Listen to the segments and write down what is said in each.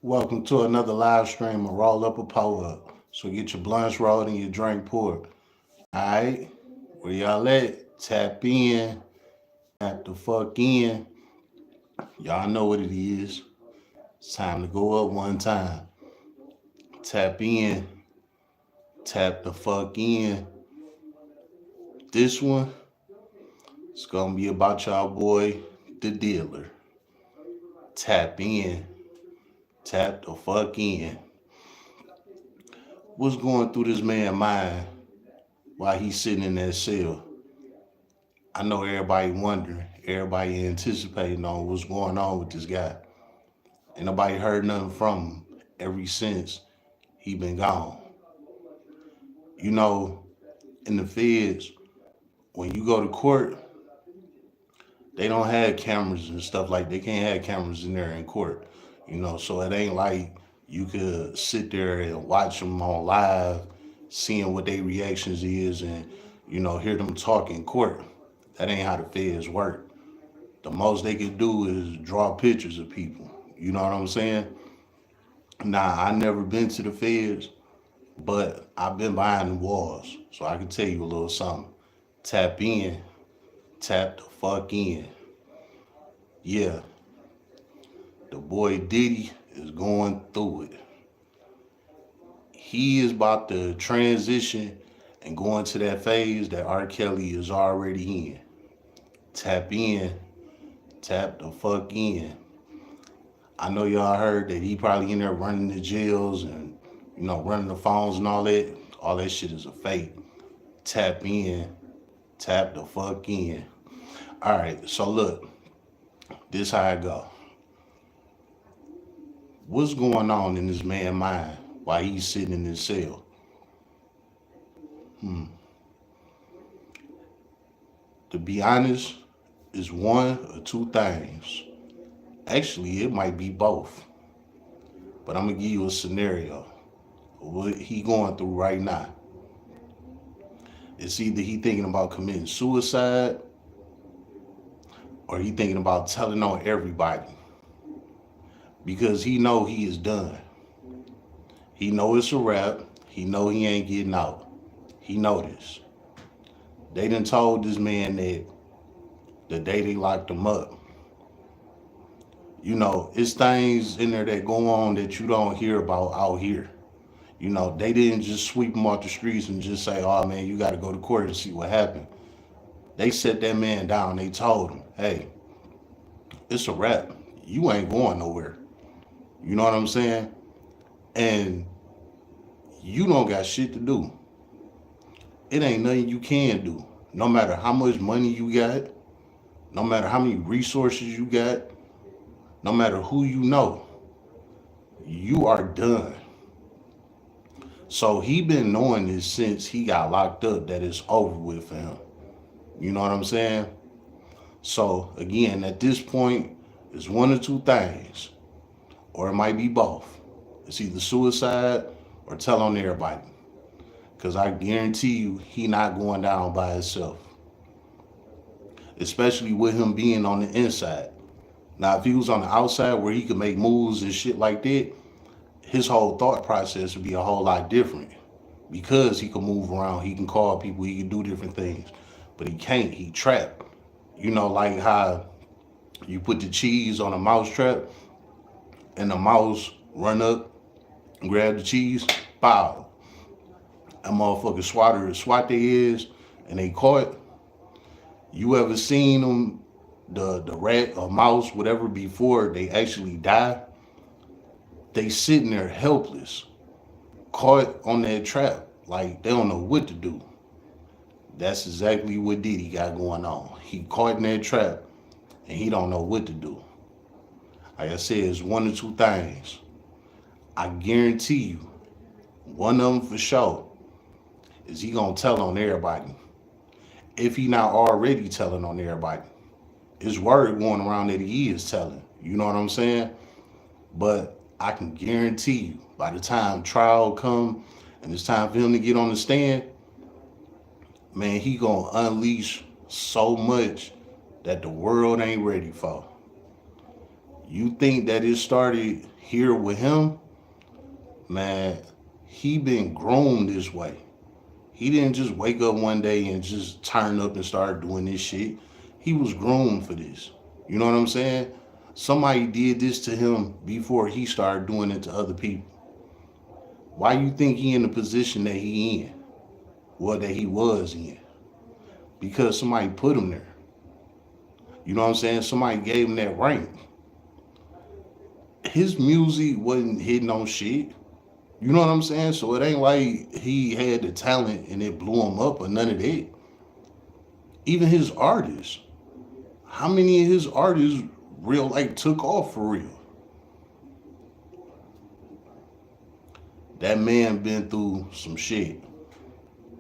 Welcome to another live stream of Roll Up a Power Up. So get your blunts rolled and your drink poured. Alright? Where y'all at? Tap in. Tap the fuck in. Y'all know what it is. It's time to go up one time. Tap in. Tap the fuck in. This one, it's gonna be about y'all boy, the dealer. Tap in. Tap the fuck in. What's going through this man's mind while he's sitting in that cell? I know everybody wondering, everybody anticipating on what's going on with this guy. Ain't nobody heard nothing from him ever since he been gone. You know, in the feds, when you go to court, they don't have cameras and stuff like they can't have cameras in there in court. So it ain't like you could sit there and watch them on live, seeing what their reactions is and hear them talk in court. That ain't how the feds work. The most they could do is draw pictures of people. You know what I'm saying? Nah, I never been to the feds, but I've been behind the walls, so I can tell you a little something. Tap in, tap the fuck in. Yeah, the boy Diddy is going through it. He is about to transition and go into that phase that R. Kelly is already in. Tap in, tap the fuck in. I know y'all heard that he probably in there running the jails and running the phones and all that. All that shit is a fake. Tap in, tap the fuck in. All right, so look, this how I go. What's going on in this man's mind while he's sitting in his cell? To be honest, it's one or two things. Actually, it might be both. But I'm gonna give you a scenario. What he going through right now. It's either he thinking about committing suicide or he thinking about telling on everybody because he know he is done. He know it's a wrap. He know he ain't getting out. He know this. They done told this man that the day they locked him up, it's things in there that go on that you don't hear about out here. They didn't just sweep him off the streets and just say, oh man, you got to go to court and see what happened. They set that man down. They told him, hey, it's a wrap. You ain't going nowhere. You know what I'm saying? And you don't got shit to do. It ain't nothing you can do. No matter how much money you got, no matter how many resources you got, no matter who you know, you are done. So he been knowing this since he got locked up that it's over with for him. You know what I'm saying? So again, at this point, it's one or two things, or it might be both. It's either suicide or tell on everybody. Cause I guarantee you, he not going down by himself. Especially with him being on the inside. Now, if he was on the outside where he could make moves and shit like that, his whole thought process would be a whole lot different. Because he can move around, he can call people, he can do different things. But he can't, he trapped. Like how you put the cheese on a mouse trap and the mouse run up, grab the cheese, pow. That motherfucker swat their ears and they caught. You ever seen them, the rat or mouse, whatever, before they actually die? They sitting there helpless, caught on that trap, like they don't know what to do. That's exactly what Diddy got going on. He caught in that trap and he don't know what to do. Like I said, it's one or two things. I guarantee you, one of them for sure is he gonna tell on everybody. If he not already telling on everybody. It's word going around that he is telling. You know what I'm saying? But I can guarantee you, by the time trial come and it's time for him to get on the stand, man, he gonna unleash so much that the world ain't ready for. You think that it started here with him, man, he been groomed this way. He didn't just wake up one day and just turn up and start doing this shit. He was groomed for this. You know what I'm saying? Somebody did this to him before he started doing it to other people. Why you think he in the position that he in? Well, that he was in. Because somebody put him there. You know what I'm saying? Somebody gave him that rank. His music wasn't hitting on shit. You know what I'm saying? So it ain't like he had the talent and it blew him up or none of that. Even his artists. How many of his artists real like took off for real? That man been through some shit.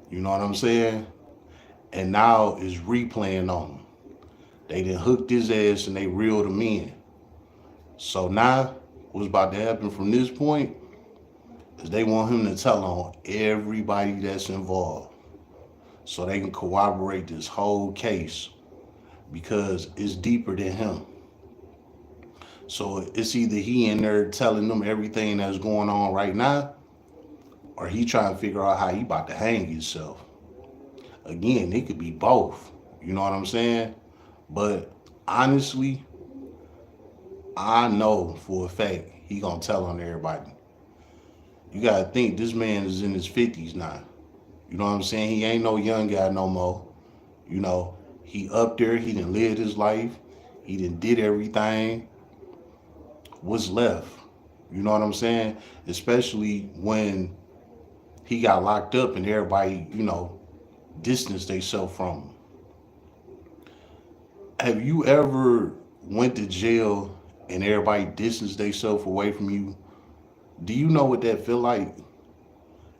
You know what I'm saying? And now is replaying on him. They done hooked his ass and they reeled him in. So now, what's about to happen from this point is they want him to tell on everybody that's involved so they can corroborate this whole case because it's deeper than him. So it's either he in there telling them everything that's going on right now, or he trying to figure out how he about to hang himself. Again, it could be both. You know what I'm saying? But honestly, I know for a fact he gonna tell on everybody. You gotta think this man is in his 50s now. You know what I'm saying? He ain't no young guy no more. You know, he up there, he done lived his life, he done did everything. What's left? You know what I'm saying? Especially when he got locked up and everybody, distanced themselves from him. Have you ever went to jail and everybody distanced themselves away from you? Do you know what that feel like?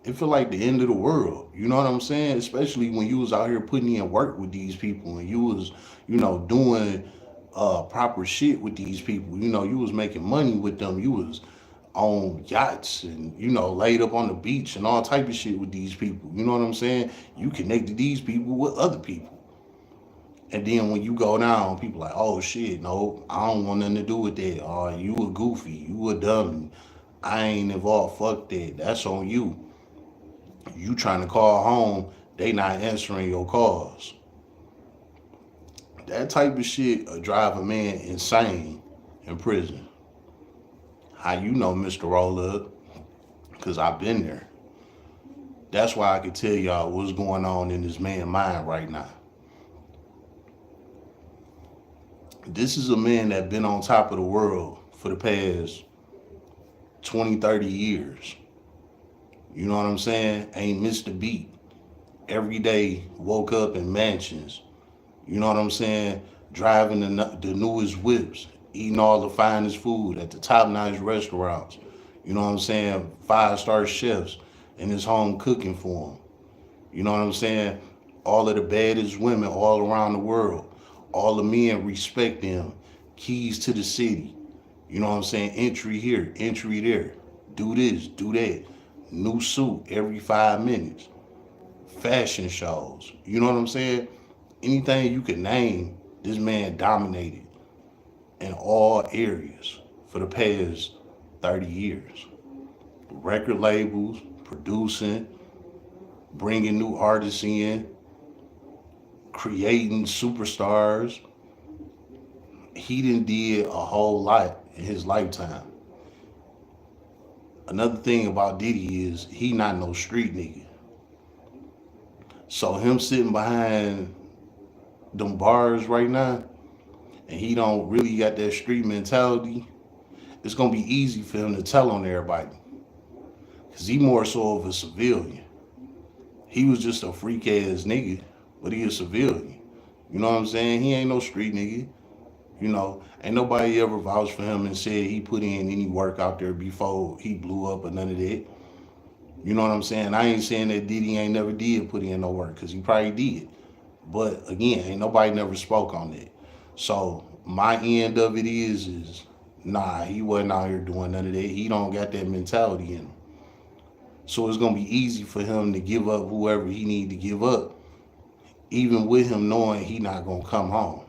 It feel like the end of the world. You know what I'm saying? Especially when you was out here putting in work with these people and you was, doing proper shit with these people. You was making money with them. You was on yachts and laid up on the beach and all type of shit with these people. You know what I'm saying? You connected these people with other people. And then when you go down, people like, oh shit, no, I don't want nothing to do with that. Oh, you a goofy, you a dummy. I ain't involved. Fuck that. That's on you. You trying to call home, they not answering your calls. That type of shit drive a man insane in prison. How you know, Mr. Roll Up? Because I've been there. That's why I can tell y'all what's going on in this man's mind right now. This is a man that been on top of the world for the past 20, 30 years. You know what I'm saying? Ain't missed a beat. Every day woke up in mansions. You know what I'm saying? Driving the newest whips, eating all the finest food at the top notch restaurants. You know what I'm saying? 5-star chefs in his home cooking for him. You know what I'm saying? All of the baddest women all around the world. All the men respect him. Keys to the city. You know what I'm saying? Entry here, entry there. Do this, do that. New suit every 5 minutes. Fashion shows. You know what I'm saying? Anything you could name, this man dominated in all areas for the past 30 years. Record labels, producing, bringing new artists in, creating superstars. He done did a whole lot in his lifetime. Another thing about Diddy is he not no street nigga. So him sitting behind them bars right now, and he don't really got that street mentality, it's gonna be easy for him to tell on everybody. Cause he more so of a civilian. He was just a freak ass nigga, but he a civilian. You know what I'm saying? He ain't no street nigga. Ain't nobody ever vouched for him and said he put in any work out there before he blew up or none of that. You know what I'm saying? I ain't saying that Diddy ain't never did put in no work, because he probably did. But again, ain't nobody never spoke on that. So my end of it is nah, he wasn't out here doing none of that. He don't got that mentality in him. So it's gonna be easy for him to give up whoever he need to give up, even with him knowing he not gonna come home.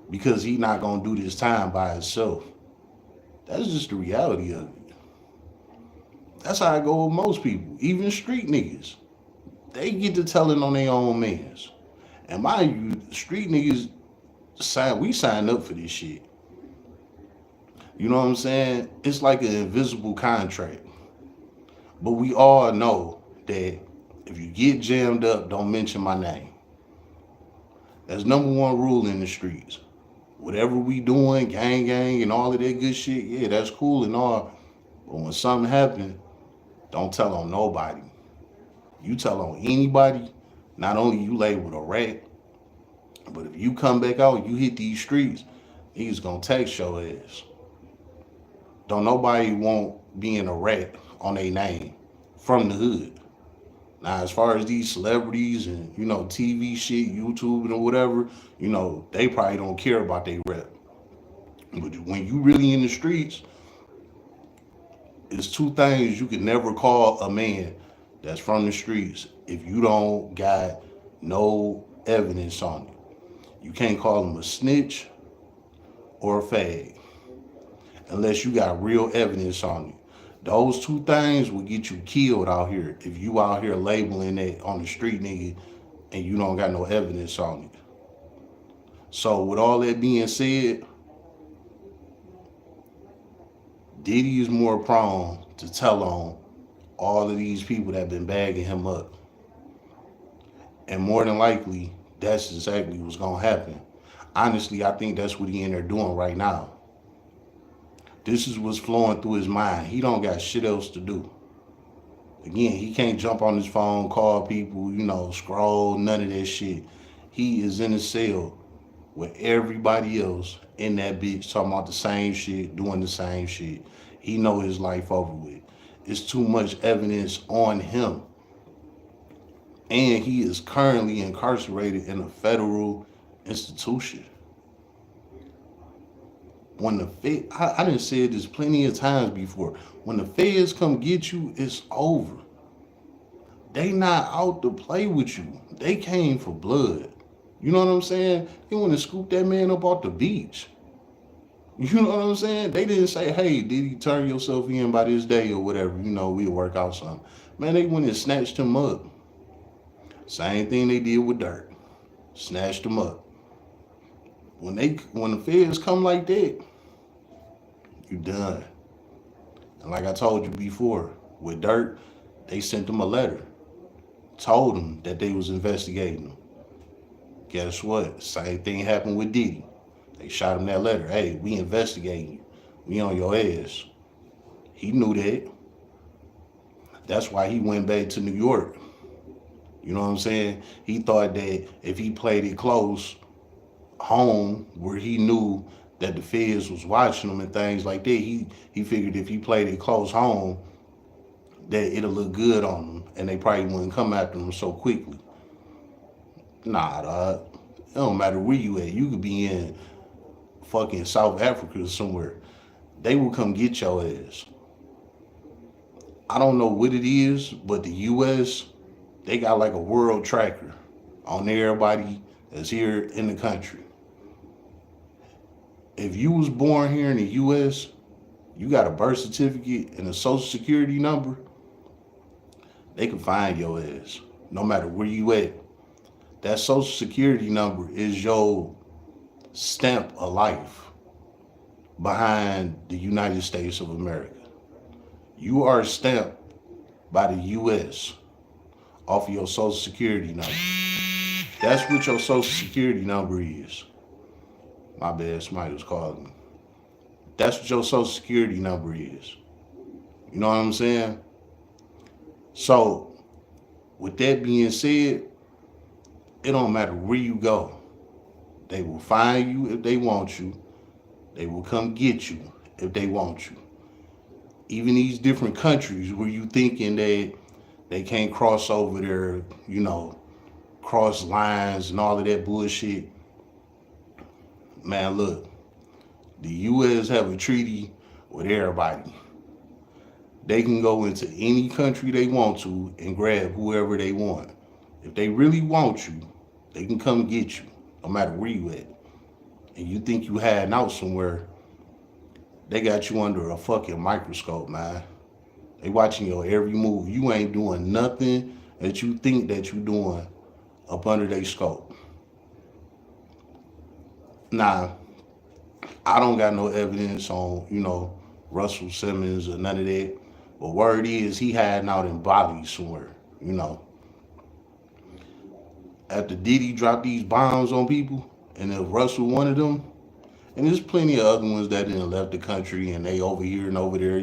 Because he not gonna do this time by himself. That's just the reality of it. That's how I go with most people, even street niggas. They get to telling on their own mans. And mind you, street niggas we signed up for this shit. You know what I'm saying? It's like an invisible contract. But we all know that if you get jammed up, don't mention my name. That's number one rule in the streets. Whatever we doing, gang, and all of that good shit, yeah, that's cool and all. But when something happen, don't tell on nobody. You tell on anybody, not only you labeled a rat, but if you come back out, you hit these streets, niggas gonna text your ass. Don't nobody want being a rat on their name from the hood. Now, as far as these celebrities and TV shit, YouTube and whatever, they probably don't care about their rep. But when you really in the streets, it's two things you can never call a man that's from the streets if you don't got no evidence on it. You can't call him a snitch or a fag unless you got real evidence on it. Those two things will get you killed out here if you out here labeling it on the street, nigga, and you don't got no evidence on it. So with all that being said, Diddy is more prone to tell on all of these people that been bagging him up. And more than likely, that's exactly what's gonna happen. Honestly, I think that's what he in there doing right now. This is what's flowing through his mind. He don't got shit else to do. Again, he can't jump on his phone, call people, scroll, none of that shit. He is in a cell with everybody else in that bitch talking about the same shit, doing the same shit. He know his life over with. It's too much evidence on him. And he is currently incarcerated in a federal institution. When the Fed, I done said this plenty of times before. When the feds come get you, it's over. They not out to play with you. They came for blood. You know what I'm saying? They want to scoop that man up off the beach. You know what I'm saying? They didn't say, hey, did he turn yourself in by this day or whatever? We'll work out something. Man, they went and snatched him up. Same thing they did with Dirt. Snatched him up. When the feds come like that, you done. And like I told you before, with Dirt, they sent him a letter. Told him that they was investigating him. Guess what? Same thing happened with Diddy. They shot him that letter. Hey, we investigating you. We on your ass. He knew that. That's why he went back to New York. You know what I'm saying? He thought that if he played it close home where he knew that the feds was watching him and things like that, he figured if he played it close home that it'll look good on him and they probably wouldn't come after him so quickly. Nah, dog. It don't matter where you at. You could be in fucking South Africa or somewhere. They will come get your ass. I don't know what it is, but the U.S., they got like a world tracker on everybody that's here in the country. If you was born here in the U.S., you got a birth certificate and a social security number, they can find your ass no matter where you at. That social security number is your stamp of life behind the United States of America. You are stamped by the U.S. off of your social security number. That's what your social security number is. My bad, somebody was calling me. That's what your social security number is. You know what I'm saying? So, with that being said, it don't matter where you go. They will find you if they want you. They will come get you if they want you. Even these different countries where you thinking that they can't cross over there, cross lines and all of that bullshit. Man, look, the U.S. have a treaty with everybody. They can go into any country they want to and grab whoever they want. If they really want you, they can come get you, no matter where you at. And you think you hiding out somewhere, They got you under a fucking microscope, man. They watching your every move. You ain't doing nothing that you think that you doing up under their scope. Now, I don't got no evidence on, Russell Simmons or none of that. But word is he hiding out in Bali somewhere, you know. After Diddy dropped these bombs on people, and if Russell one of them, and there's plenty of other ones that didn't left the country and they over here and over there,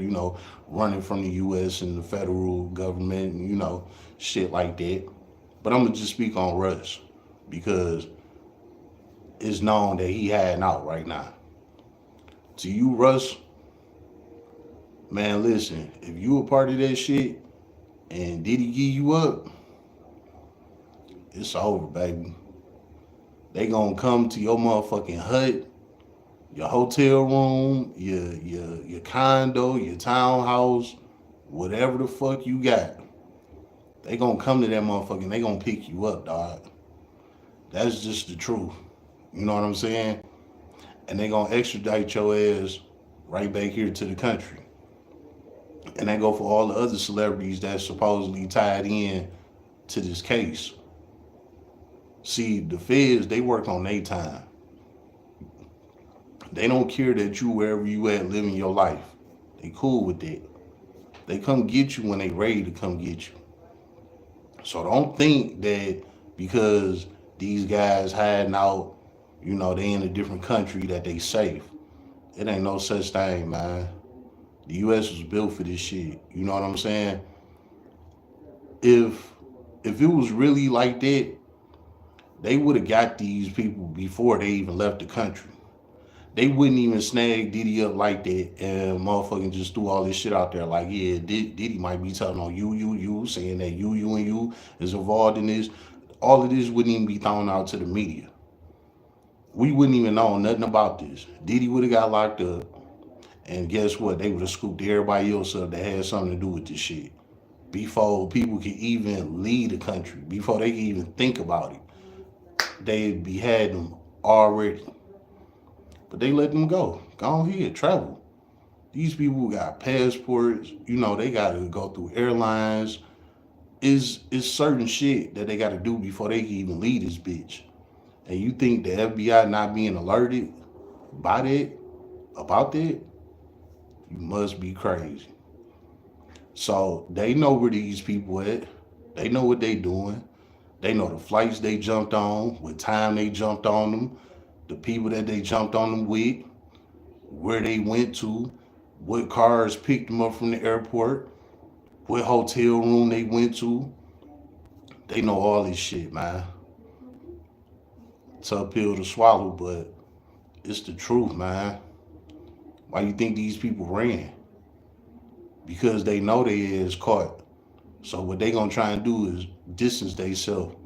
running from the US and the federal government and, shit like that. But I'm gonna just speak on Russ because it's known that he hiding out right now. To you, Russ, man, listen, if you a part of that shit and Diddy give you up, it's over, baby. They gonna come to your motherfucking hut, your hotel room, your condo, your townhouse, whatever the fuck you got. They gonna come to that motherfucker and they gonna pick you up, dog. That's just the truth. You know what I'm saying? And they gonna extradite your ass right back here to the country. And they go for all the other celebrities that's supposedly tied in to this case. See, the feds, they work on their time. They don't care that you wherever you at living your life. They cool with that. They come get you when they ready to come get you. So don't think that because these guys hiding out, they in a different country that they safe. It ain't no such thing, man. The US was built for this shit. You know what I'm saying? If it was really like that, they would have got these people before they even left the country. They wouldn't even snag Diddy up like that and motherfucking just threw all this shit out there like, yeah, Diddy might be telling on you, saying that and you is involved in this. All of this wouldn't even be thrown out to the media. We wouldn't even know nothing about this. Diddy would have got locked up, and guess what? They would have scooped everybody else up that had something to do with this shit before people could even leave the country, before they could even think about it. They'd be had them already. But they let them go. Go ahead, travel. These people got passports. They got to go through airlines. Is certain shit that they got to do before they can even leave this bitch. And you think the FBI not being alerted by that, about that? You must be crazy. So they know where these people at. They know what they doing. They know the flights they jumped on, what time they jumped on them, the people that they jumped on them with, where they went to, what cars picked them up from the airport, what hotel room they went to. They know all this shit, man. Tough pill to swallow, but it's the truth, man. Why you think these people ran? Because they know they is caught. So what they gonna try and do is distance themselves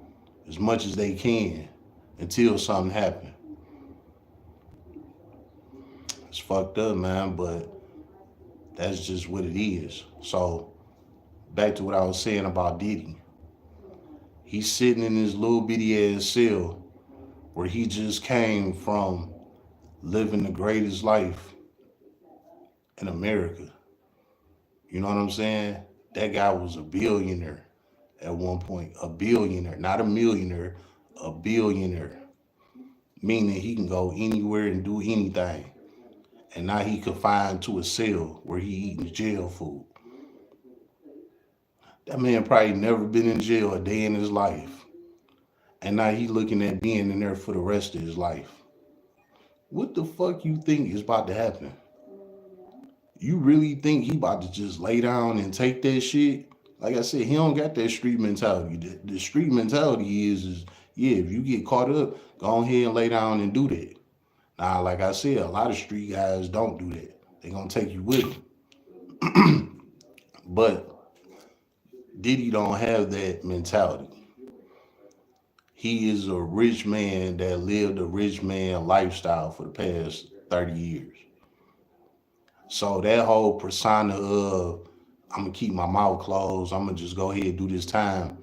as much as they can until something happen. It's fucked up, man, but that's just what it is. So back to what I was saying about Diddy. He's sitting in his little bitty ass cell where he just came from living the greatest life in America. You know what I'm saying? That guy was a billionaire at one point. A billionaire, not a millionaire, a billionaire. Meaning he can go anywhere and do anything. And now he confined to a cell where he eating jail food. That man probably never been in jail a day in his life. And now he looking at being in there for the rest of his life. What the fuck you think is about to happen? You really think he about to just lay down and take that shit? Like I said, he don't got that street mentality. The street mentality is yeah, if you get caught up, go ahead and lay down and do that. Now, like I said, a lot of street guys don't do that. They gonna take you with them. But Diddy don't have that mentality. He is a rich man that lived a rich man lifestyle for the past 30 years. So that whole persona of I'm gonna keep my mouth closed, I'm gonna just go ahead and do this time,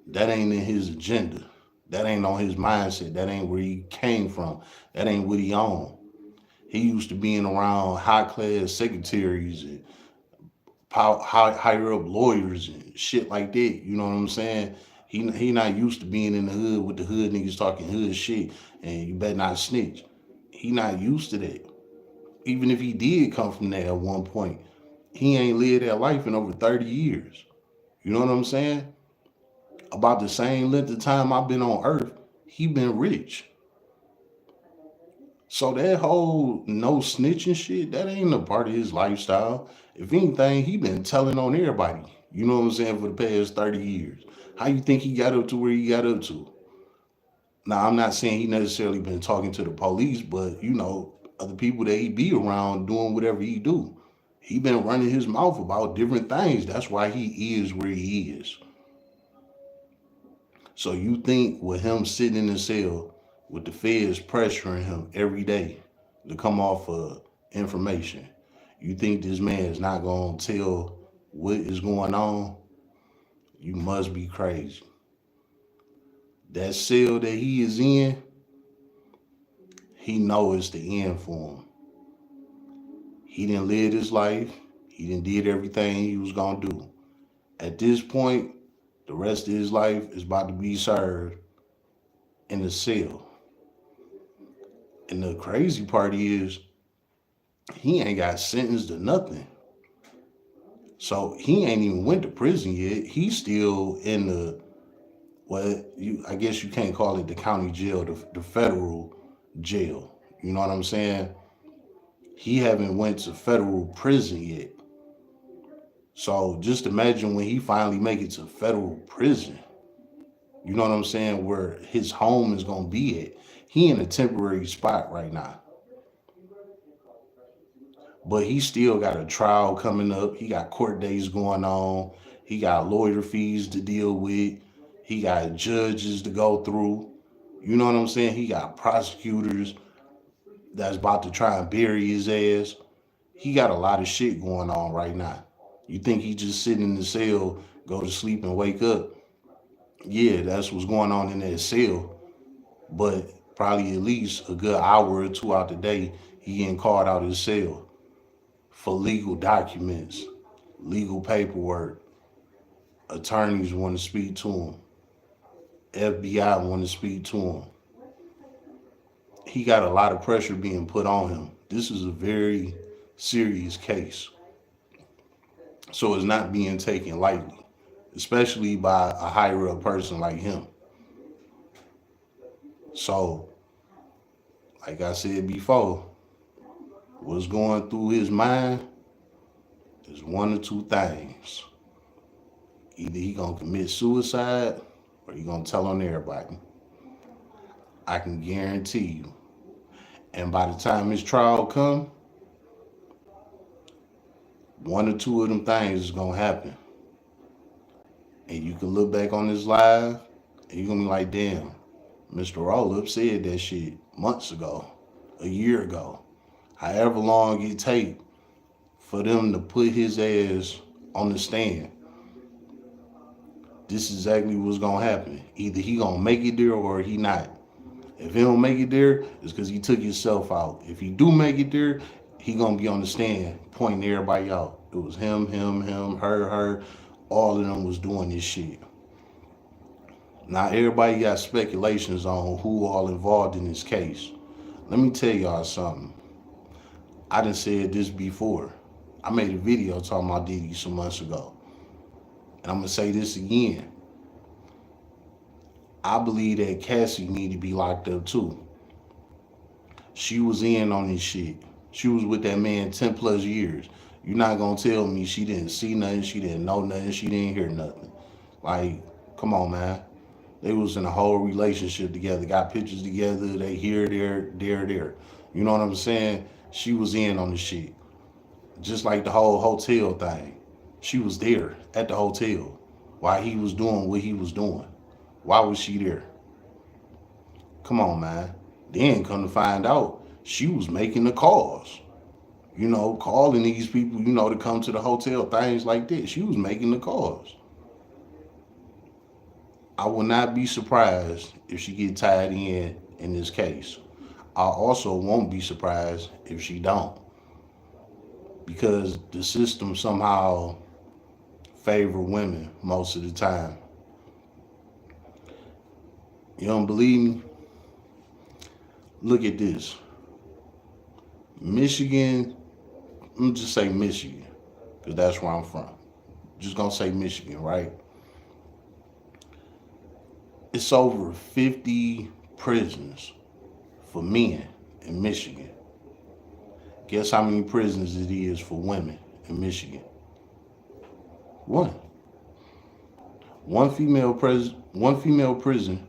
that ain't in his agenda. That ain't on his mindset. That ain't where he came from. That ain't what he on. He used to being around high class secretaries and higher up lawyers and shit like that. You know what I'm saying? He not used to being in the hood with the hood niggas talking hood shit and you better not snitch. He not used to that. Even if he did come from there at one point, he ain't lived that life in over 30 years. You know what I'm saying? About the same length of time I've been on earth, he been rich. So that whole no snitching shit, that ain't a part of his lifestyle. If anything, he been telling on everybody. You know what I'm saying, for the past 30 years. How you think he got up to where he got up to? Now, I'm not saying he necessarily been talking to the police, but other people that he be around doing whatever he do. He been running his mouth about different things. That's why he is where he is. So you think with him sitting in the cell, with the feds pressuring him every day to come off of information, you think this man is not going to tell what is going on? You must be crazy. That cell that he is in, he know it's the end for him. He didn't live his life. He didn't did everything he was going to do. At this point, the rest of his life is about to be served in the cell. And the crazy part is, he ain't got sentenced to nothing. So he ain't even went to prison yet. He's still in I guess you can't call it the county jail, the federal jail. You know what I'm saying? He haven't went to federal prison yet. So just imagine when he finally make it to federal prison. You know what I'm saying? Where his home is gonna be at. He in a temporary spot right now. But he still got a trial coming up. He got court days going on. He got lawyer fees to deal with. He got judges to go through. You know what I'm saying? He got prosecutors that's about to try and bury his ass. He got a lot of shit going on right now. You think he just sitting in the cell, go to sleep and wake up? Yeah, that's what's going on in that cell. But probably at least a good hour or two out the day, he getting called out of his cell for legal documents, legal paperwork. Attorneys want to speak to him. FBI want to speak to him. He got a lot of pressure being put on him. This is a very serious case. So it's not being taken lightly, especially by a higher up person like him. So, like I said before, what's going through his mind is one or two things. Either he gonna commit suicide or he gonna tell on everybody. I can guarantee you. And by the time his trial come, one or two of them things is gonna happen. And you can look back on this live and you're gonna be like, damn, Mr. Rollup said that shit months ago, a year ago. However long it take for them to put his ass on the stand. This is exactly what's gonna happen. Either he gonna make it there or he not. If he don't make it there, it's because he took himself out. If he do make it there, he gonna be on the stand pointing everybody out. It was him, her. All of them was doing this shit. Now everybody got speculations on who all involved in this case. Let me tell y'all something. I done said this before. I made a video talking about Diddy some months ago. And I'm gonna say this again. I believe that Cassie need to be locked up too. She was in on this shit. She was with that man 10 plus years. You're not gonna tell me she didn't see nothing, she didn't know nothing, she didn't hear nothing. Like, come on, man. They was in a whole relationship together, got pictures together, they here, there. You know what I'm saying? She was in on the shit. Just like the whole hotel thing. She was there at the hotel while he was doing what he was doing. Why was she there? Come on, man. Then come to find out, she was making the calls. Calling these people, to come to the hotel, things like that. She was making the calls. I will not be surprised if she get tied in this case. I also won't be surprised if she don't, because the system somehow favor women most of the time. You don't believe me? Look at this. Michigan, let me just say Michigan, because that's where I'm from. Just gonna say Michigan, right? It's over 50 prisons for men in Michigan. Guess how many prisons it is for women in Michigan? One. One female prison,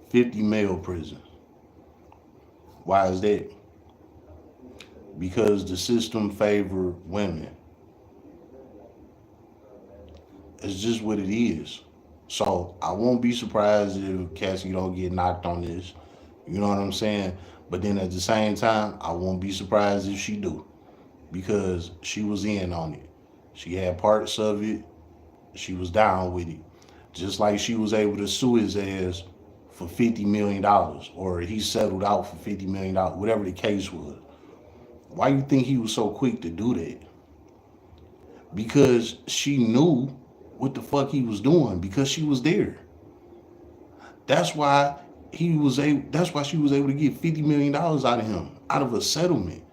50 male prisons. Why is that? Because the system favor women. It's just what it is. So I won't be surprised if Cassie don't get knocked on this. You know what I'm saying? But then at the same time, I won't be surprised if she do, because she was in on it. She had parts of it. She was down with it. Just like she was able to sue his ass for $50 million, or he settled out for $50 million, whatever the case was. Why you think he was so quick to do that? Because she knew what the fuck he was doing, because she was there. That's why that's why she was able to get $50 million out of him, out of a settlement.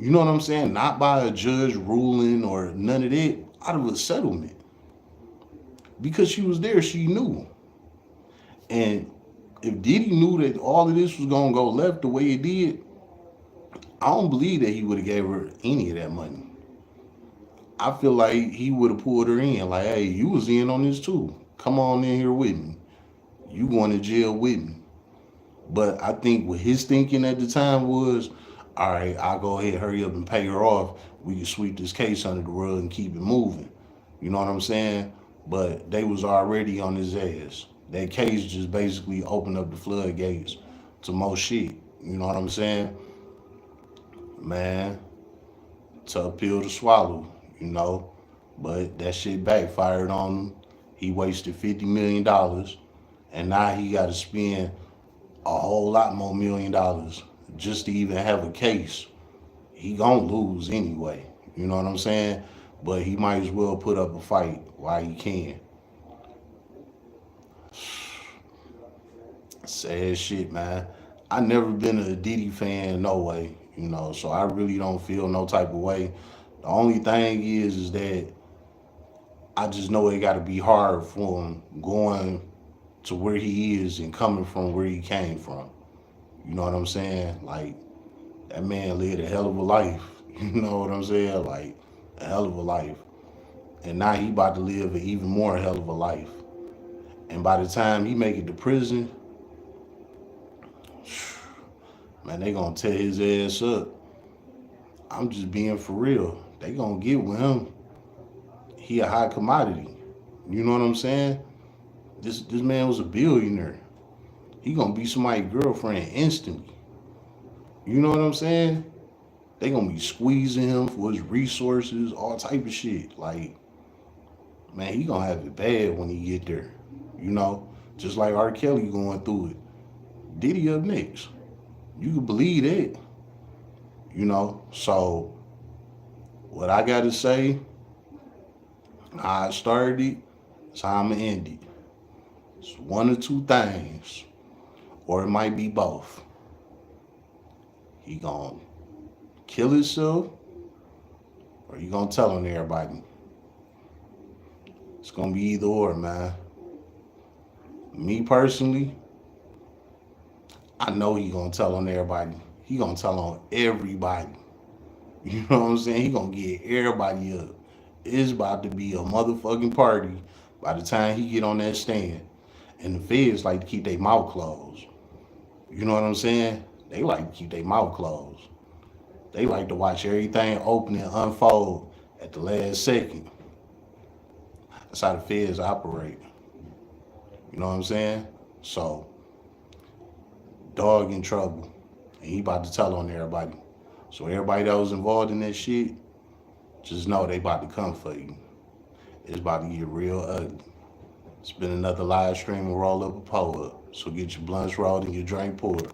You know what I'm saying? Not by a judge ruling or none of that, out of a settlement. Because she was there, she knew. And if Diddy knew that all of this was gonna go left the way it did, I don't believe that he would have gave her any of that money. I feel like he would have pulled her in, like, hey, you was in on this too. Come on in here with me. You going to jail with me. But I think what his thinking at the time was, all right, I'll go ahead, hurry up and pay her off. We can sweep this case under the rug and keep it moving. You know what I'm saying? But they was already on his ass. That case just basically opened up the floodgates to more shit. You know what I'm saying? Man, tough pill to swallow, you know. But that shit backfired on him. He wasted $50 million, and now he got to spend a whole lot more $1 million just to even have a case. He gonna lose anyway. You know what I'm saying? But he might as well put up a fight while he can. Sad shit, man. I never been a Diddy fan, no way. You know, so I really don't feel no type of way. The only thing is that I just know it got to be hard for him going to where he is and coming from where he came from. You know what I'm saying? Like, that man lived a hell of a life. You know what I'm saying? Like, a hell of a life. And now he about to live an even more hell of a life. And by the time he make it to prison, man, they gonna tear his ass up. I'm just being for real. They gonna get with him. He a high commodity. You know what I'm saying? This man was a billionaire. He gonna be somebody's girlfriend instantly. You know what I'm saying? They gonna be squeezing him for his resources, all type of shit. Like, man, he gonna have it bad when he get there. You know, just like R. Kelly going through it. Diddy up next. You can believe that. You know, so what I gotta say, how I started it, is how I'm gonna end it. It's one or two things, or it might be both. He gonna kill himself, or you gonna tell on everybody. It's gonna be either or, man. Me personally, I know he gonna tell on everybody. He gonna tell on everybody. You know what I'm saying? He gonna get everybody up. It's about to be a motherfucking party by the time he get on that stand. And the feds like to keep their mouth closed. You know what I'm saying? They like to keep their mouth closed. They like to watch everything open and unfold at the last second. That's how the feds operate. You know what I'm saying? So, dog in trouble. And he about to tell on everybody. So everybody that was involved in that shit, just know they about to come for you. It's about to get real ugly. It's been another live stream of Roll Up a Pull Up. So get your blunts rolled and your drink poured.